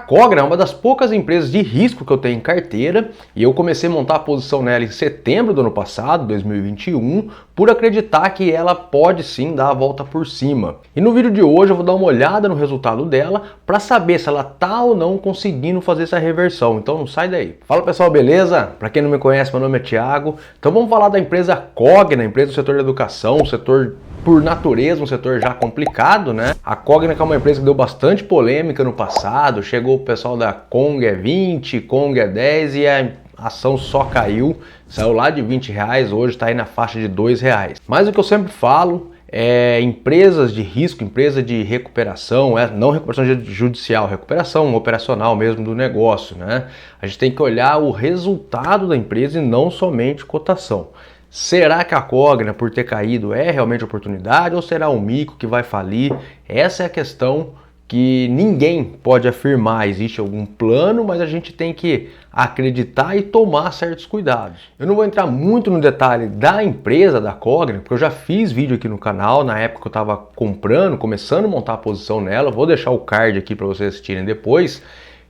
Cogna é uma das poucas empresas de risco que eu tenho em carteira e eu comecei a montar a posição nela em setembro do ano passado, 2021, por acreditar que ela pode sim dar a volta por cima. E no vídeo de hoje eu vou dar uma olhada no resultado dela para saber se ela está ou não conseguindo fazer essa reversão. Então não sai daí. Fala pessoal, beleza? Para quem não me conhece, meu nome é Thiago. Então vamos falar da empresa Cogna, empresa do setor da educação, um setor por natureza, um setor já complicado, né? A Cogna, que é uma empresa que deu bastante polêmica no passado, chegou o pessoal da Kong é 20, Kong é 10 e a ação só caiu, saiu lá de R$20, hoje está aí na faixa de R$2. Mas o que eu sempre falo é empresas de risco, empresa de recuperação, não recuperação judicial, recuperação operacional mesmo do negócio, né? A gente tem que olhar o resultado da empresa e não somente cotação. Será que a Cogna, por ter caído, é realmente oportunidade ou será um mico que vai falir? Essa é a questão que ninguém pode afirmar. Existe algum plano, mas a gente tem que acreditar e tomar certos cuidados. Eu não vou entrar muito no detalhe da empresa, da Cogna, porque eu já fiz vídeo aqui no canal, na época que eu estava comprando, começando a montar a posição nela. Vou deixar o card aqui para vocês assistirem depois.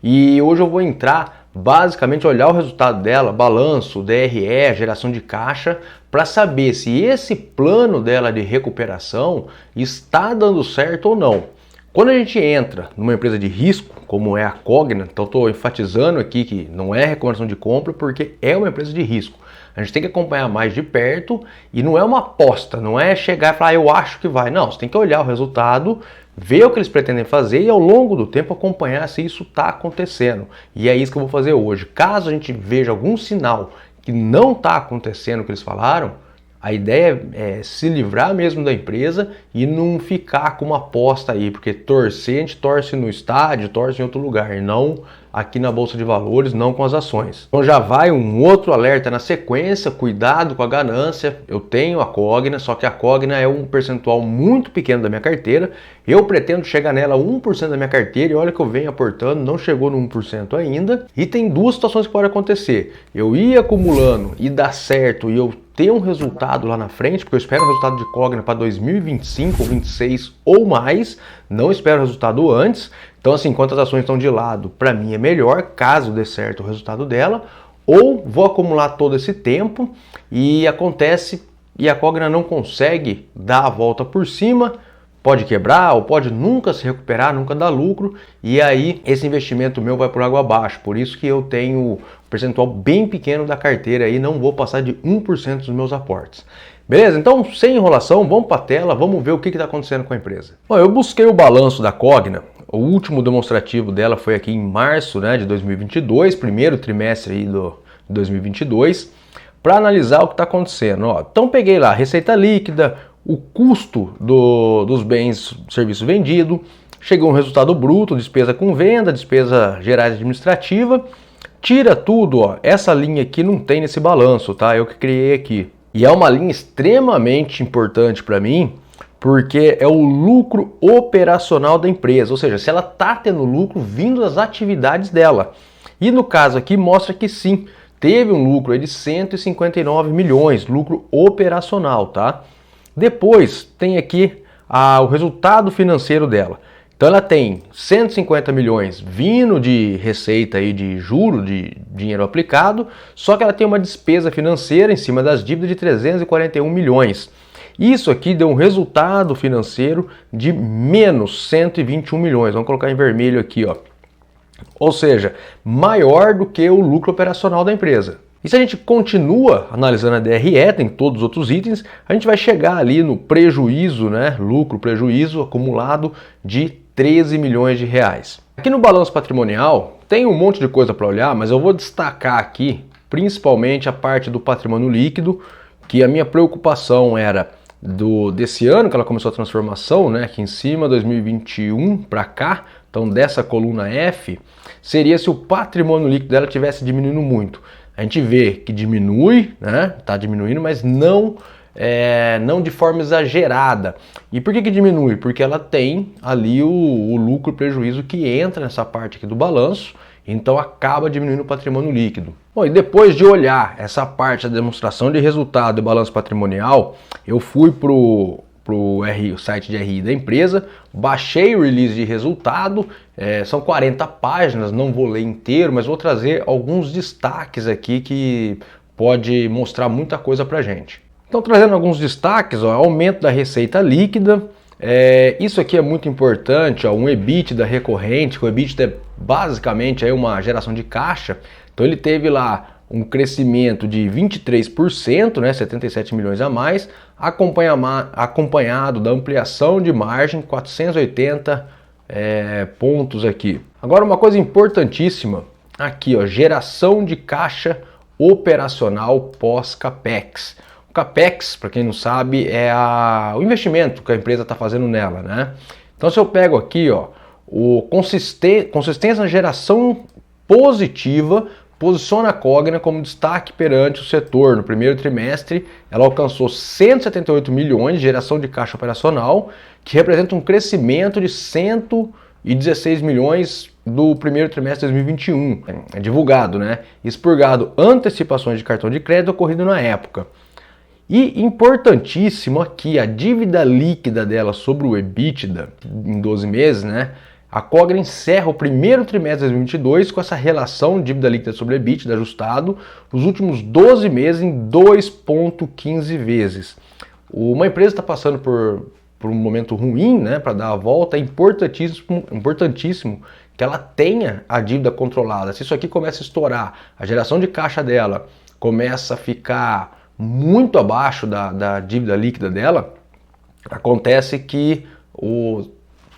E hoje eu vou entrar basicamente olhar o resultado dela, balanço, DRE, geração de caixa, para saber se esse plano dela de recuperação está dando certo ou não. Quando a gente entra numa empresa de risco, como é a Cogna, então estou enfatizando aqui que não é recomendação de compra porque é uma empresa de risco. A gente tem que acompanhar mais de perto e não é uma aposta, não é chegar e falar eu acho que vai. Não, você tem que olhar o resultado, ver o que eles pretendem fazer e ao longo do tempo acompanhar se isso está acontecendo. E é isso que eu vou fazer hoje. Caso a gente veja algum sinal que não está acontecendo o que eles falaram, a ideia é se livrar mesmo da empresa e não ficar com uma aposta aí, porque torcer, a gente torce no estádio, torce em outro lugar, e não aqui na Bolsa de Valores, não com as ações. Então já vai um outro alerta na sequência, cuidado com a ganância. Eu tenho a Cogna, só que a Cogna é um percentual muito pequeno da minha carteira. Eu pretendo chegar nela 1% da minha carteira e olha que eu venho aportando, não chegou no 1% ainda. E tem duas situações que podem acontecer. Eu ir acumulando e dar certo e eu ter um resultado lá na frente, porque eu espero um resultado de Cogna para 2025 ou 2026 ou mais, não espero o resultado antes. Então assim, enquanto as ações estão de lado, para mim é melhor, caso dê certo o resultado dela, ou vou acumular todo esse tempo e acontece e a Cogna não consegue dar a volta por cima, pode quebrar ou pode nunca se recuperar, nunca dar lucro, e aí esse investimento meu vai por água abaixo. Por isso que eu tenho um percentual bem pequeno da carteira e não vou passar de 1% dos meus aportes. Beleza? Então, sem enrolação, vamos para a tela, vamos ver o que está acontecendo com a empresa. Bom, eu busquei o balanço da Cogna, o último demonstrativo dela foi aqui em março, né, de 2022, primeiro trimestre aí do 2022, para analisar o que está acontecendo. Ó, então peguei lá, receita líquida, o custo dos bens e serviços vendidos, chegou um resultado bruto, despesa com venda, despesa gerais administrativa, tira tudo, ó, essa linha aqui não tem nesse balanço, tá? Eu que criei aqui. E é uma linha extremamente importante para mim, porque é o lucro operacional da empresa, ou seja, se ela está tendo lucro vindo das atividades dela. E no caso aqui mostra que sim, teve um lucro aí de 159 milhões, lucro operacional, tá? Depois tem aqui o resultado financeiro dela. Então ela tem 150 milhões vindo de receita aí de juro, de dinheiro aplicado, só que ela tem uma despesa financeira em cima das dívidas de 341 milhões. Isso aqui deu um resultado financeiro de menos 121 milhões. Vamos colocar em vermelho aqui, ó. Ou seja, maior do que o lucro operacional da empresa. E se a gente continua analisando a DRE, tem todos os outros itens, a gente vai chegar ali no prejuízo, né? Lucro, prejuízo acumulado de 13 milhões de reais. Aqui no balanço patrimonial tem um monte de coisa para olhar, mas eu vou destacar aqui principalmente a parte do patrimônio líquido, que a minha preocupação era desse ano que ela começou a transformação, né? Aqui em cima, 2021 para cá, então dessa coluna F, seria se o patrimônio líquido dela tivesse diminuindo muito. A gente vê que diminui, né? Está diminuindo, mas não de forma exagerada. E por que diminui? Porque ela tem ali o lucro e prejuízo que entra nessa parte aqui do balanço, então acaba diminuindo o patrimônio líquido. Bom, e depois de olhar essa parte da demonstração de resultado e balanço patrimonial, eu fui o site de RI da empresa, baixei o release de resultado, são 40 páginas, não vou ler inteiro, mas vou trazer alguns destaques aqui que pode mostrar muita coisa pra gente. Então, trazendo alguns destaques, ó, aumento da receita líquida, isso aqui é muito importante, ó, um EBITDA recorrente, o EBITDA é basicamente uma geração de caixa, então ele teve lá um crescimento de 23%, né, 77 milhões a mais, acompanhado da ampliação de margem, 480 pontos aqui. Agora uma coisa importantíssima, aqui ó, geração de caixa operacional pós-CAPEX. O CAPEX, para quem não sabe, é o investimento que a empresa está fazendo nela, né? Então se eu pego aqui, ó, consistência na geração positiva, posiciona a Cogna como destaque perante o setor. No primeiro trimestre, ela alcançou 178 milhões de geração de caixa operacional, que representa um crescimento de 116 milhões do primeiro trimestre de 2021. É divulgado, né? Expurgado antecipações de cartão de crédito ocorrido na época. E importantíssimo aqui, a dívida líquida dela sobre o EBITDA em 12 meses, né? A Cogna encerra o primeiro trimestre de 2022 com essa relação dívida líquida sobre EBITDA ajustado nos últimos 12 meses em 2,15 vezes. Uma empresa está passando por um momento ruim, né, para dar a volta, é importantíssimo que ela tenha a dívida controlada. Se isso aqui começa a estourar, a geração de caixa dela começa a ficar muito abaixo da dívida líquida dela, acontece que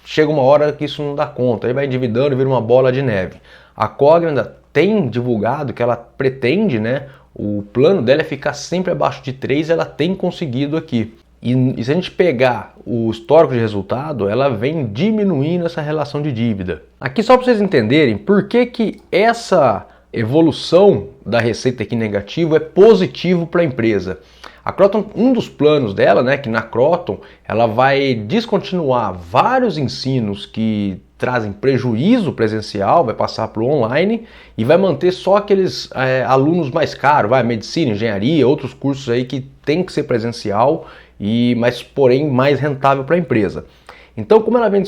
chega uma hora que isso não dá conta, aí vai endividando e vira uma bola de neve. A Cogna ainda tem divulgado que ela pretende, né, o plano dela é ficar sempre abaixo de 3, ela tem conseguido aqui. E se a gente pegar o histórico de resultado, ela vem diminuindo essa relação de dívida. Aqui só para vocês entenderem por que essa evolução da receita aqui negativa é positivo para a empresa. A Kroton, um dos planos dela, né, que na Kroton ela vai descontinuar vários ensinos que trazem prejuízo presencial, vai passar para o online e vai manter só aqueles alunos mais caros, medicina, engenharia, outros cursos aí que tem que ser presencial, mas porém mais rentável para a empresa. Então, como ela vai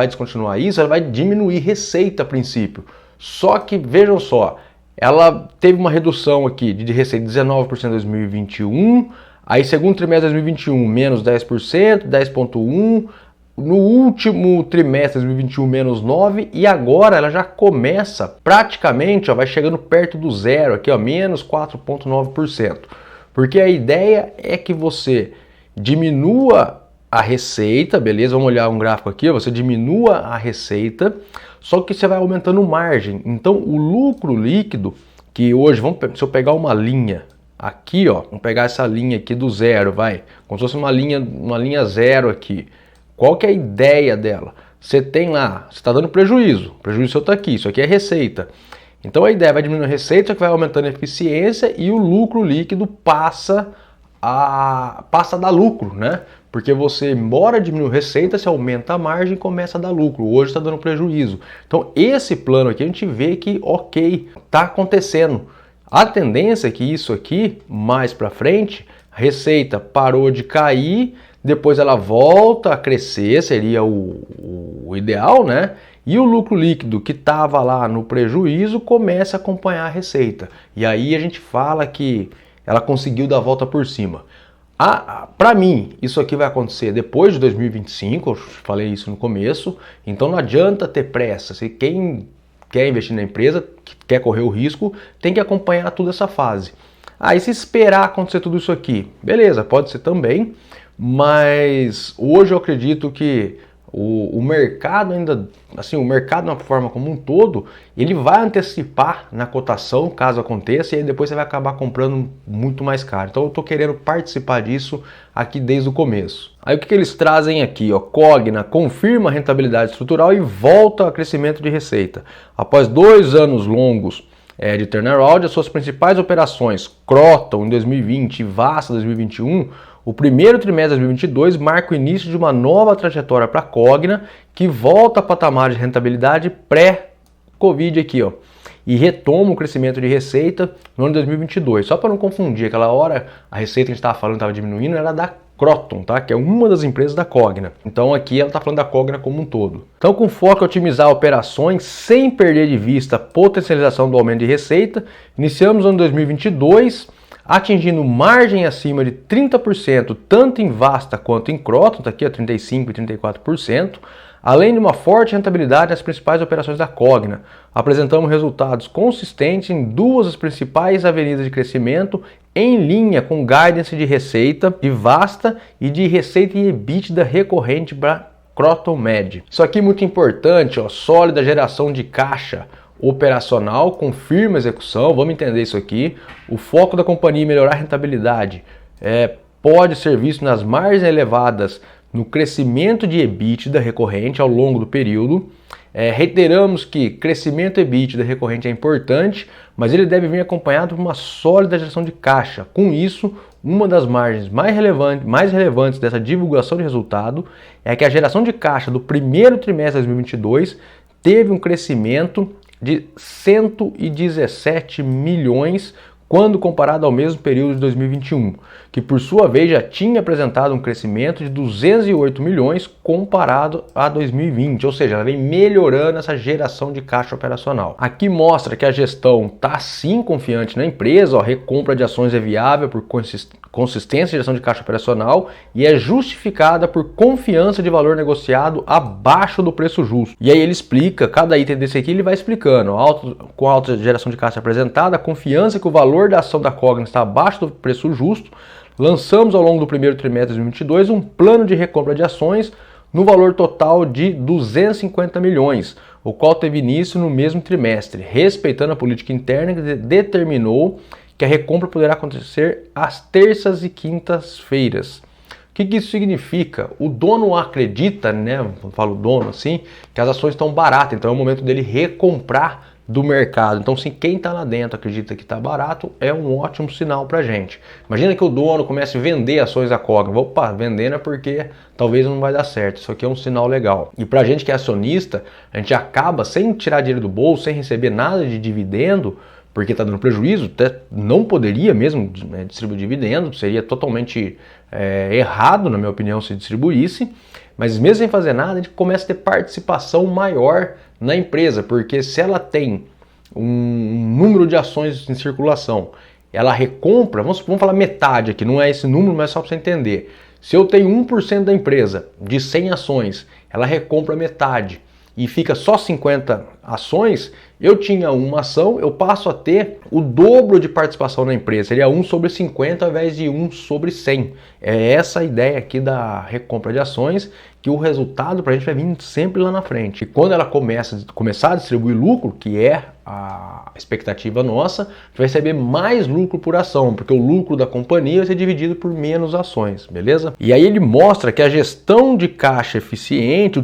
descontinuar isso, ela vai diminuir receita a princípio. Só que, vejam só, ela teve uma redução aqui de receita de 19% em 2021, aí segundo trimestre de 2021 menos 10%, 10,1%, no último trimestre de 2021 menos 9%, e agora ela já começa praticamente, ó, vai chegando perto do zero aqui, ó, menos 4,9%. Porque a ideia é que você diminua a receita, beleza? Vamos olhar um gráfico aqui, ó, você diminua a receita, só que você vai aumentando margem. Então o lucro líquido, que hoje, se eu pegar uma linha aqui, ó, vamos pegar essa linha aqui do zero, como se fosse uma linha zero aqui. Qual que é a ideia dela? Você tem lá, você está dando prejuízo, o prejuízo seu está aqui, isso aqui é receita. Então a ideia vai diminuindo a receita, que vai aumentando a eficiência e o lucro líquido passa a dar lucro, né? Porque você, embora diminua a receita, você aumenta a margem e começa a dar lucro. Hoje está dando prejuízo. Então esse plano aqui a gente vê que ok, está acontecendo. A tendência é que isso aqui, mais para frente, a receita parou de cair, depois ela volta a crescer, seria o ideal, né? E o lucro líquido que estava lá no prejuízo começa a acompanhar a receita. E aí a gente fala que ela conseguiu dar a volta por cima. Para mim, isso aqui vai acontecer depois de 2025, eu falei isso no começo, então não adianta ter pressa. Se quem quer investir na empresa, quer correr o risco, tem que acompanhar toda essa fase. Aí se esperar acontecer tudo isso aqui, beleza, pode ser também, mas hoje eu acredito que o mercado ainda, assim, o mercado na forma como um todo, ele vai antecipar na cotação, caso aconteça, e aí depois você vai acabar comprando muito mais caro. Então eu estou querendo participar disso aqui desde o começo. Aí o que eles trazem aqui, ó, Cogna confirma a rentabilidade estrutural e volta ao crescimento de receita. Após 2 anos longos de turnaround, as suas principais operações, Kroton em 2020 e Vasta em 2021, o primeiro trimestre de 2022 marca o início de uma nova trajetória para a Cogna, que volta a patamar de rentabilidade pré-Covid aqui, ó, e retoma o crescimento de receita no ano de 2022. Só para não confundir, aquela hora a receita que a gente estava falando estava diminuindo, era da Croton, tá? Que é uma das empresas da Cogna. Então aqui ela está falando da Cogna como um todo. Então, com foco em otimizar operações sem perder de vista a potencialização do aumento de receita, iniciamos o ano 2022 atingindo margem acima de 30%, tanto em Vasta quanto em Croton, está aqui a 35% e 34%, além de uma forte rentabilidade nas principais operações da Cogna. Apresentamos resultados consistentes em duas das principais avenidas de crescimento, em linha com guidance de receita de Vasta e de receita e EBITDA recorrente para Croton Med. Isso aqui é muito importante, ó, sólida geração de caixa operacional com firme execução, vamos entender isso aqui. O foco da companhia em melhorar a rentabilidade pode ser visto nas margens elevadas no crescimento de EBITDA recorrente ao longo do período. Reiteramos que crescimento EBITDA recorrente é importante, mas ele deve vir acompanhado de uma sólida geração de caixa. Com isso, uma das margens mais relevantes dessa divulgação de resultado é que a geração de caixa do primeiro trimestre de 2022 teve um crescimento de 117 milhões quando comparado ao mesmo período de 2021, que por sua vez já tinha apresentado um crescimento de 208 milhões comparado a 2020, ou seja, ela vem melhorando essa geração de caixa operacional. Aqui mostra que a gestão está sim confiante na empresa, ó, recompra de ações é viável por consistência de geração de caixa operacional e é justificada por confiança de valor negociado abaixo do preço justo. E aí ele explica, cada item desse aqui ele vai explicando, com a alta geração de caixa apresentada, a confiança que o valor da ação da Cogna está abaixo do preço justo. Lançamos ao longo do primeiro trimestre de 2022 um plano de recompra de ações no valor total de 250 milhões, o qual teve início no mesmo trimestre, respeitando a política interna que determinou que a recompra poderá acontecer às terças e quintas-feiras. O que isso significa? O dono acredita, né? Eu falo dono assim, que as ações estão baratas, então é o momento dele recomprar do mercado. Então, se quem está lá dentro acredita que está barato, é um ótimo sinal para a gente. Imagina que o dono comece a vender ações da Cogna. Opa, vendendo é porque talvez não vai dar certo. Isso aqui é um sinal legal. E para a gente que é acionista, a gente acaba sem tirar dinheiro do bolso, sem receber nada de dividendo, porque está dando prejuízo, até não poderia mesmo distribuir dividendo, seria totalmente errado, na minha opinião, se distribuísse. Mas mesmo sem fazer nada, a gente começa a ter participação maior na empresa, porque se ela tem um número de ações em circulação, ela recompra, vamos falar metade aqui, não é esse número, mas só para você entender. Se eu tenho 1% da empresa de 100 ações, ela recompra metade e fica só 50 ações, eu tinha uma ação, eu passo a ter o dobro de participação na empresa, seria 1 sobre 50 ao invés de 1 sobre 100. É essa a ideia aqui da recompra de ações, que o resultado para a gente vai vir sempre lá na frente. E quando ela começar a distribuir lucro, que é a expectativa nossa, a gente vai receber mais lucro por ação, porque o lucro da companhia vai ser dividido por menos ações, beleza? E aí ele mostra que a gestão de caixa eficiente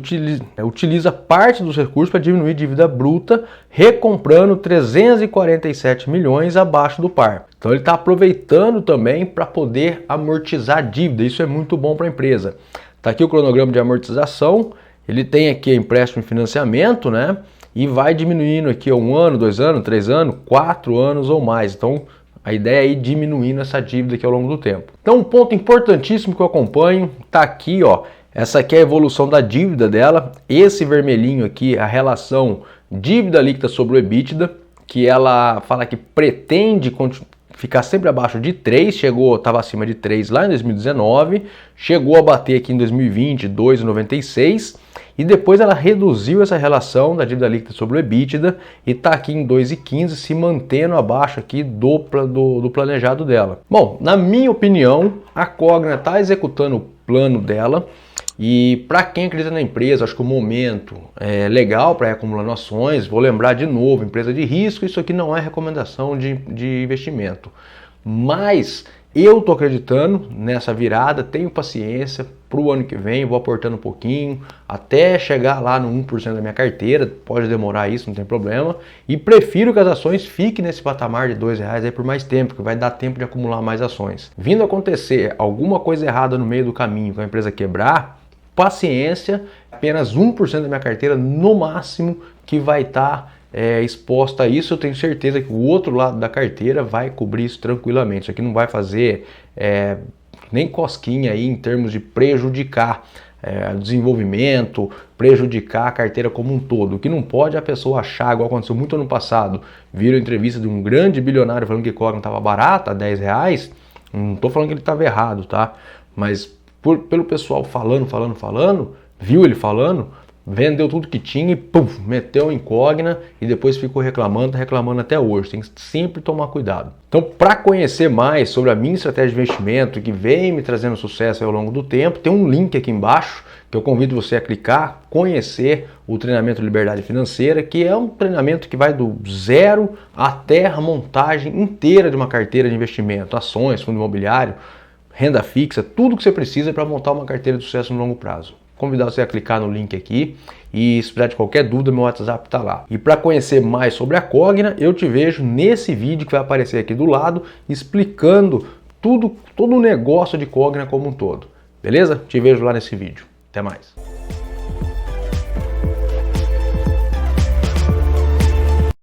utiliza parte dos recursos para diminuir dívida bruta, recomprando 347 milhões abaixo do par. Então ele está aproveitando também para poder amortizar dívida, isso é muito bom para a empresa. Está aqui o cronograma de amortização, ele tem aqui empréstimo e financiamento, né? E vai diminuindo aqui 1 ano, 2 anos, 3 anos, 4 anos ou mais. Então a ideia é ir diminuindo essa dívida aqui ao longo do tempo. Então um ponto importantíssimo que eu acompanho, está aqui, ó. Essa aqui é a evolução da dívida dela. Esse vermelhinho aqui, a relação dívida líquida sobre o EBITDA, que ela fala que pretende ficar sempre abaixo de 3, estava acima de 3 lá em 2019, chegou a bater aqui em 2020, 2,96, e depois ela reduziu essa relação da dívida líquida sobre o EBITDA e está aqui em 2,15, se mantendo abaixo aqui do planejado dela. Bom, na minha opinião, a Cogna está executando o plano dela, e para quem acredita na empresa, acho que o momento é legal para ir acumulando ações. Vou lembrar de novo, empresa de risco, isso aqui não é recomendação de investimento. Mas eu estou acreditando nessa virada, tenho paciência, para o ano que vem vou aportando um pouquinho, até chegar lá no 1% da minha carteira, pode demorar isso, não tem problema. E prefiro que as ações fiquem nesse patamar de R$2 aí por mais tempo, que vai dar tempo de acumular mais ações. Vindo acontecer alguma coisa errada no meio do caminho, com a empresa quebrar, paciência, apenas 1% da minha carteira no máximo que vai estar exposta a isso. Eu tenho certeza que o outro lado da carteira vai cobrir isso tranquilamente. Isso aqui não vai fazer nem cosquinha aí em termos de prejudicar desenvolvimento, prejudicar a carteira como um todo. O que não pode é a pessoa achar, igual aconteceu muito ano passado, viram entrevista de um grande bilionário falando que Cogna estava barata, R$10, não estou falando que ele estava errado, tá? Mas pelo pessoal falando, viu ele falando, vendeu tudo que tinha e pum, meteu em Cogna e depois ficou reclamando, tá reclamando até hoje. Tem que sempre tomar cuidado. Então, para conhecer mais sobre a minha estratégia de investimento que vem me trazendo sucesso ao longo do tempo, tem um link aqui embaixo que eu convido você a clicar, conhecer o treinamento Liberdade Financeira, que é um treinamento que vai do zero até a montagem inteira de uma carteira de investimento, ações, fundo imobiliário, renda fixa, tudo que você precisa para montar uma carteira de sucesso no longo prazo. Convidar você a clicar no link aqui e se precisar de qualquer dúvida, meu WhatsApp está lá. E para conhecer mais sobre a Cogna, eu te vejo nesse vídeo que vai aparecer aqui do lado, explicando todo o negócio de Cogna como um todo. Beleza? Te vejo lá nesse vídeo. Até mais.